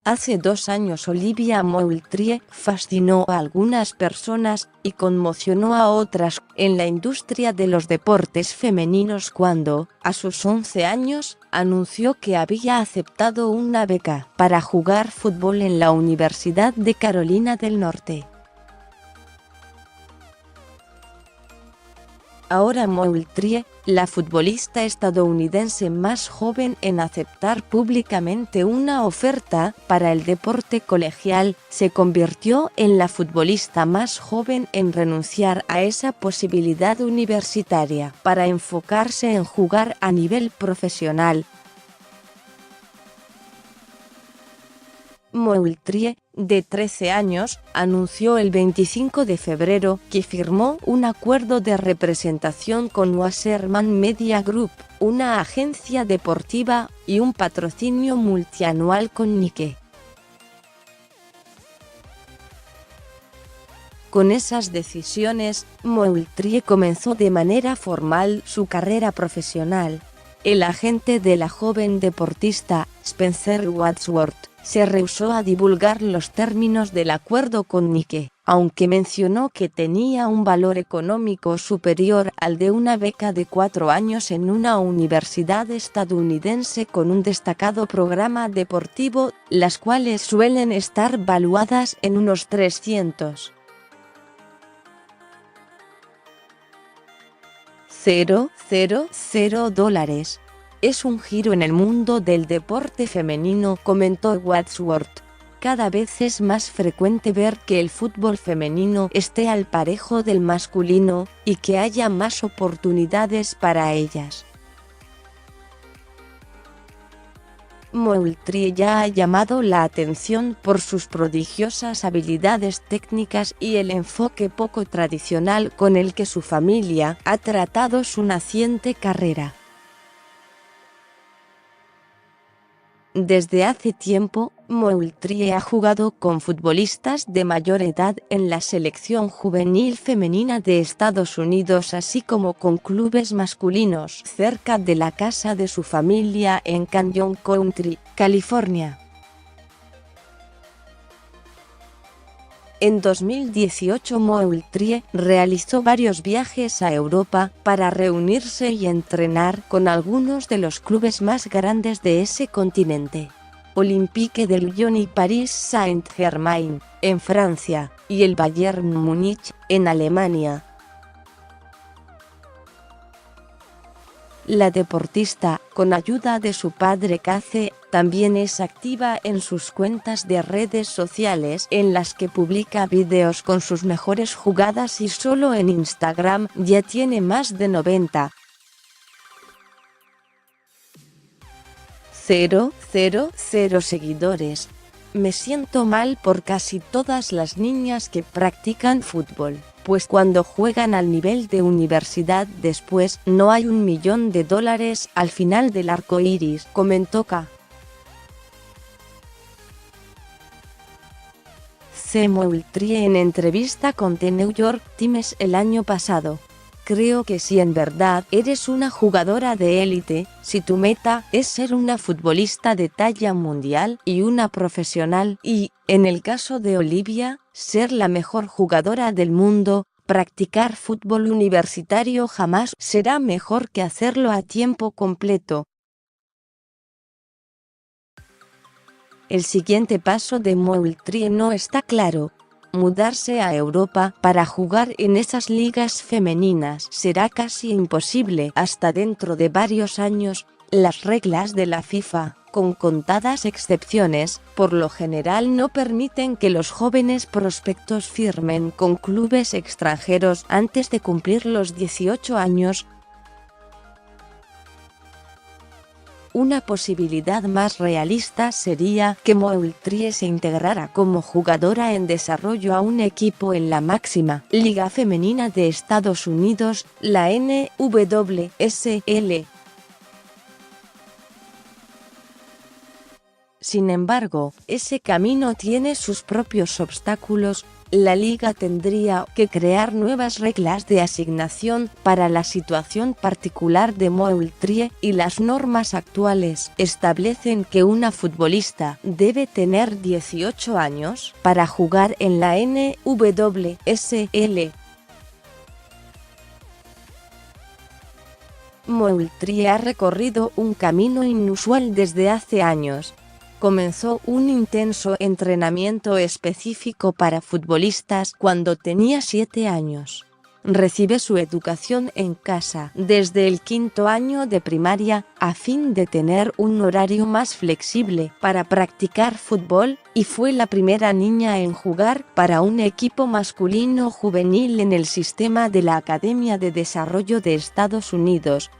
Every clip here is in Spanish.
Hace 2 años Olivia Moultrie fascinó a algunas personas y conmocionó a otras en la industria de los deportes femeninos cuando, a sus 11 años, anunció que había aceptado una beca para jugar fútbol en la Universidad de Carolina del Norte. Ahora Moultrie, la futbolista estadounidense más joven en aceptar públicamente una oferta para el deporte colegial, se convirtió en la futbolista más joven en renunciar a esa posibilidad universitaria para enfocarse en jugar a nivel profesional. Moultrie, de 13 años, anunció el 25 de febrero que firmó un acuerdo de representación con Wasserman Media Group, una agencia deportiva, y un patrocinio multianual con Nike. Con esas decisiones, Moultrie comenzó de manera formal su carrera profesional. El agente de la joven deportista, Spencer Wadsworth, se rehusó a divulgar los términos del acuerdo con Nike, aunque mencionó que tenía un valor económico superior al de una beca de 4 años en una universidad estadounidense con un destacado programa deportivo, las cuales suelen estar valuadas en unos $300,000. Es un giro en el mundo del deporte femenino, comentó Wadsworth. Cada vez es más frecuente ver que el fútbol femenino esté al parejo del masculino, y que haya más oportunidades para ellas. Moultrie ya ha llamado la atención por sus prodigiosas habilidades técnicas y el enfoque poco tradicional con el que su familia ha tratado su naciente carrera. Desde hace tiempo, Moultrie ha jugado con futbolistas de mayor edad en la selección juvenil femenina de Estados Unidos, así como con clubes masculinos cerca de la casa de su familia en Canyon Country, California. En 2018 Moultrie realizó varios viajes a Europa para reunirse y entrenar con algunos de los clubes más grandes de ese continente: Olympique de Lyon y Paris Saint-Germain, en Francia, y el Bayern Múnich, en Alemania. La deportista, con ayuda de su padre Case, también es activa en sus cuentas de redes sociales en las que publica vídeos con sus mejores jugadas, y solo en Instagram ya tiene más de 90,000 seguidores. Me siento mal por casi todas las niñas que practican fútbol, pues cuando juegan al nivel de universidad después no hay $1.000.000 al final del arco iris, comentó K. Moultrie en entrevista con The New York Times el año pasado. Creo que si en verdad eres una jugadora de élite, si tu meta es ser una futbolista de talla mundial y una profesional, y, en el caso de Olivia, ser la mejor jugadora del mundo, practicar fútbol universitario jamás será mejor que hacerlo a tiempo completo. El siguiente paso de Moultrie no está claro. Mudarse a Europa para jugar en esas ligas femeninas será casi imposible hasta dentro de varios años. Las reglas de la FIFA, con contadas excepciones, por lo general no permiten que los jóvenes prospectos firmen con clubes extranjeros antes de cumplir los 18 años. Una posibilidad más realista sería que Moultrie se integrara como jugadora en desarrollo a un equipo en la máxima liga femenina de Estados Unidos, la NWSL. Sin embargo, ese camino tiene sus propios obstáculos. la liga tendría que crear nuevas reglas de asignación para la situación particular de Moultrie, y las normas actuales establecen que una futbolista debe tener 18 años para jugar en la NWSL. Moultrie ha recorrido un camino inusual desde hace años. Comenzó un intenso entrenamiento específico para futbolistas cuando tenía 7 años. Recibe su educación en casa desde el 5º año de primaria, a fin de tener un horario más flexible para practicar fútbol, y fue la primera niña en jugar para un equipo masculino juvenil en el sistema de la Academia de Desarrollo de Estados Unidos.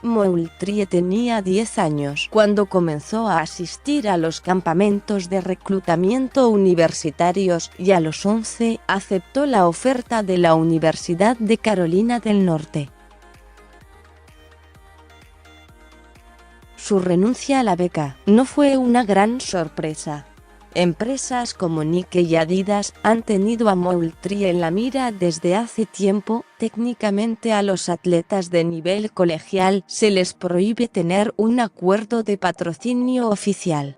Moultrie tenía 10 años cuando comenzó a asistir a los campamentos de reclutamiento universitarios, y a los 11 aceptó la oferta de la Universidad de Carolina del Norte. Su renuncia a la beca no fue una gran sorpresa. Empresas como Nike y Adidas han tenido a Moultrie en la mira desde hace tiempo. Técnicamente, a los atletas de nivel colegial se les prohíbe tener un acuerdo de patrocinio oficial.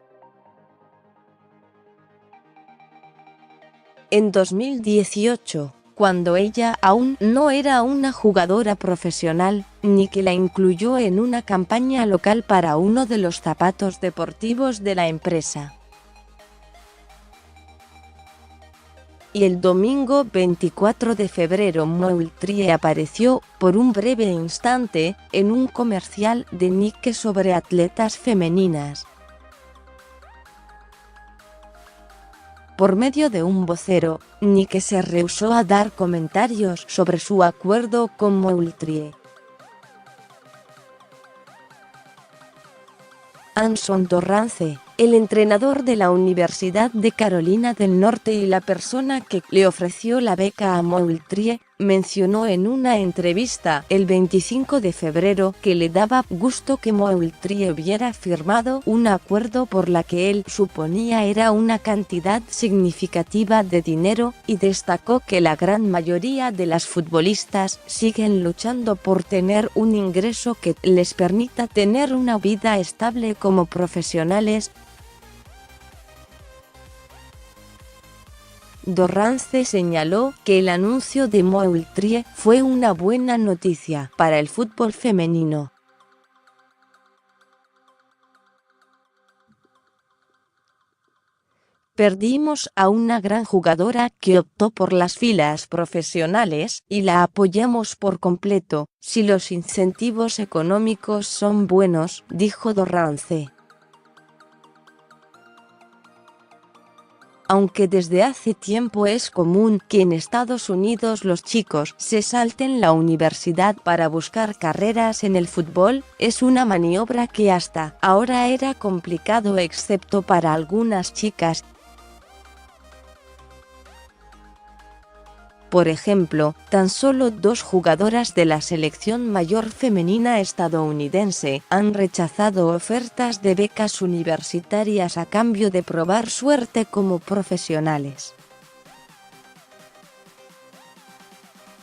En 2018, cuando ella aún no era una jugadora profesional, Nike la incluyó en una campaña local para uno de los zapatos deportivos de la empresa. Y el domingo 24 de febrero Moultrie apareció, por un breve instante, en un comercial de Nike sobre atletas femeninas. Por medio de un vocero, Nike se rehusó a dar comentarios sobre su acuerdo con Moultrie. Anson Dorrance, el entrenador de la Universidad de Carolina del Norte y la persona que le ofreció la beca a Moultrie, mencionó en una entrevista el 25 de febrero que le daba gusto que Moultrie hubiera firmado un acuerdo por la que él suponía era una cantidad significativa de dinero, y destacó que la gran mayoría de las futbolistas siguen luchando por tener un ingreso que les permita tener una vida estable como profesionales. Dorrance señaló que el anuncio de Moultrie fue una buena noticia para el fútbol femenino. Perdimos a una gran jugadora que optó por las filas profesionales, y la apoyamos por completo, si los incentivos económicos son buenos, dijo Dorrance. Aunque desde hace tiempo es común que en Estados Unidos los chicos se salten la universidad para buscar carreras en el fútbol, es una maniobra que hasta ahora era complicado excepto para algunas chicas. Por ejemplo, tan solo 2 jugadoras de la selección mayor femenina estadounidense han rechazado ofertas de becas universitarias a cambio de probar suerte como profesionales.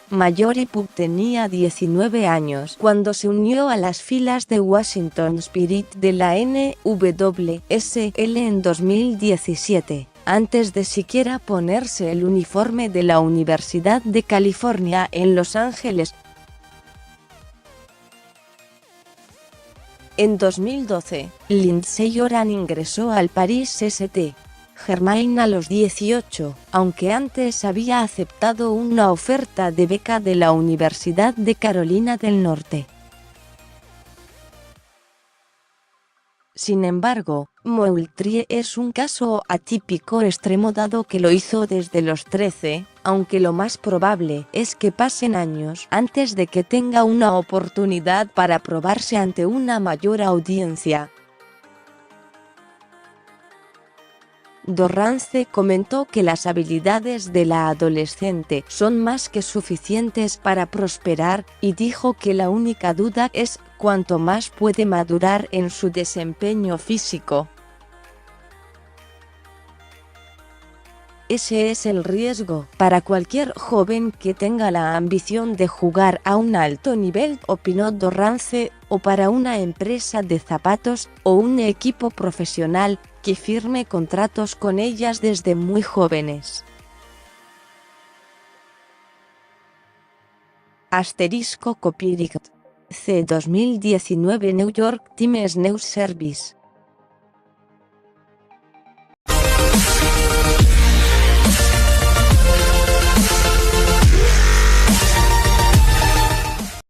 Mallory Pugh tenía 19 años cuando se unió a las filas de Washington Spirit de la NWSL en 2017. Antes de siquiera ponerse el uniforme de la Universidad de California en Los Ángeles. En 2012, Lindsey Horan ingresó al Paris Saint-Germain a los 18, aunque antes había aceptado una oferta de beca de la Universidad de Carolina del Norte. Sin embargo, Moultrie es un caso atípico extremo dado que lo hizo desde los 13, aunque lo más probable es que pasen años antes de que tenga una oportunidad para probarse ante una mayor audiencia. Dorrance comentó que las habilidades de la adolescente son más que suficientes para prosperar, y dijo que la única duda es cuánto más puede madurar en su desempeño físico. Ese es el riesgo para cualquier joven que tenga la ambición de jugar a un alto nivel, opinó Dorrance, o para una empresa de zapatos o un equipo profesional que firme contratos con ellas desde muy jóvenes. Asterisco copyright. C. 2019 New York Times News Service.